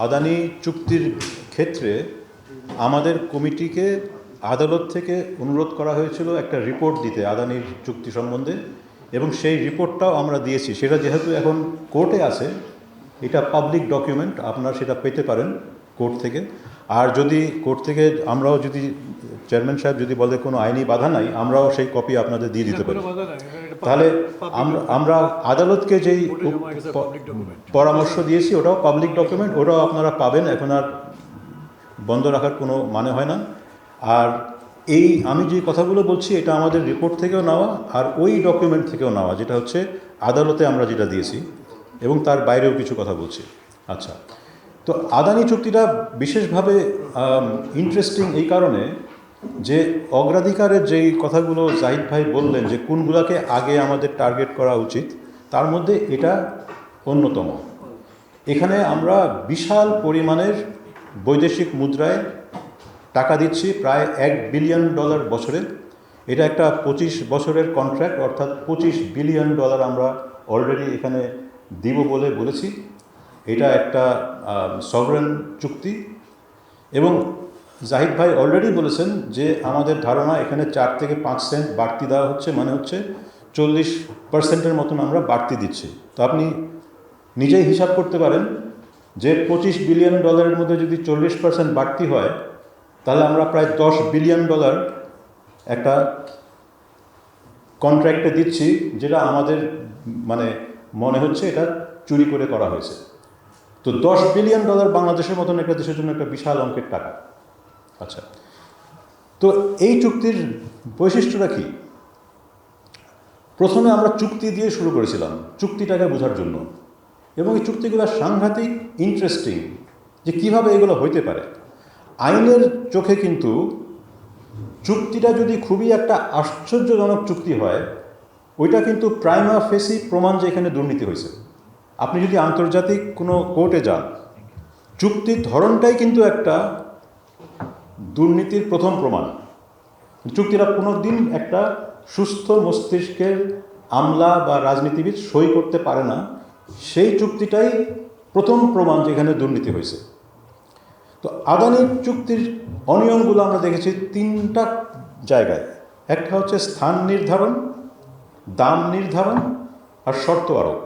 আদানি চুক্তির ক্ষেত্রে আমাদের কমিটিকে আদালত থেকে অনুরোধ করা হয়েছিল একটা রিপোর্ট দিতে আদানির চুক্তি সম্বন্ধে, এবং সেই রিপোর্টটাও আমরা দিয়েছি। সেটা যেহেতু এখন কোর্টে আছে, এটা পাবলিক ডকুমেন্ট, আপনারা সেটা পেতে পারেন কোর্ট থেকে। আর যদি কোর্ট থেকে আমরাও যদি চেয়ারম্যান সাহেব যদি বলে কোনো আইনি বাধা নাই, আমরাও সেই কপি আপনাদের দিয়ে দিতে পারি। তাহলে আমরা আদালতকে যেই পরামর্শ দিয়েছি ওটাও পাবলিক ডকুমেন্ট, ওটাও আপনারা পাবেন। এখন আর বন্ধ রাখার কোনো মানে হয় না। আর এই আমি যে কথাগুলো বলছি এটা আমাদের রিপোর্ট থেকেও নেওয়া, আর ওই ডকুমেন্ট থেকেও নেওয়া, যেটা হচ্ছে আদালতে আমরা যেটা দিয়েছি, এবং তার বাইরেও কিছু কথা বলছি। আচ্ছা, তো আদানি চুক্তিটা বিশেষভাবে ইন্টারেস্টিং এই কারণে যে অগ্রাধিকারের যেই কথাগুলো জাহিদ ভাই বললেন যে কোনগুলোকে আগে আমাদের টার্গেট করা উচিত, তার মধ্যে এটা অন্যতম। এখানে আমরা বিশাল পরিমাণের বৈদেশিক মুদ্রায় টাকা দিচ্ছি, প্রায় $1 বিলিয়ন বছরে। এটা একটা 25 বছরের কন্ট্রাক্ট, অর্থাৎ $25 বিলিয়ন আমরা অলরেডি এখানে দিব বলে বলেছি। এটা একটা সভরেন চুক্তি, এবং জাহিদ ভাই অলরেডি বলেছেন যে আমাদের ধারণা এখানে 4 থেকে 5 সেন্ট বাড়তি দেওয়া হচ্ছে, মানে হচ্ছে 40% মতন আমরা বাড়তি দিচ্ছি। তো আপনি নিজেই হিসাব করতে পারেন যে $25 বিলিয়ন মধ্যে যদি 40% বাড়তি হয়, তাহলে আমরা প্রায় $10 বিলিয়ন একটা কন্ট্রাক্টে দিচ্ছি, যেটা আমাদের মানে মনে হচ্ছে এটা চুরি করে করা হয়েছে। তো $10 বিলিয়ন বাংলাদেশের মতন একটা দেশের জন্য একটা বিশাল অঙ্কের টাকা। আচ্ছা, তো এই চুক্তির বৈশিষ্ট্যটা কি? প্রথমে আমরা চুক্তি দিয়ে শুরু করেছিলাম চুক্তিটাকে বোঝার জন্য, এবং এই চুক্তিগুলো সাংঘাতিক ইন্টারেস্টিং যে কিভাবে এগুলো হইতে পারে। আইনের চোখে কিন্তু চুক্তিটা যদি খুবই একটা আশ্চর্যজনক চুক্তি হয়, ওইটা কিন্তু প্রাইমা ফেসি প্রমাণ যে এখানে দুর্নীতি হয়েছে। আপনি যদি আন্তর্জাতিক কোনো কোর্টে যান, চুক্তির ধরনটাই কিন্তু একটা দুর্নীতির প্রথম প্রমাণ। চুক্তিটা কোনো দিন একটা সুস্থ মস্তিষ্কের আমলা বা রাজনীতিবিদ সই করতে পারে না, সেই চুক্তিটাই প্রথম প্রমাণ যেখানে দুর্নীতি হয়েছে। তো আদানির চুক্তির অনিয়মগুলো আমরা দেখেছি 3টা জায়গায়। একটা হচ্ছে স্থান নির্ধারণ, দাম নির্ধারণ, আর শর্ত আরোপ।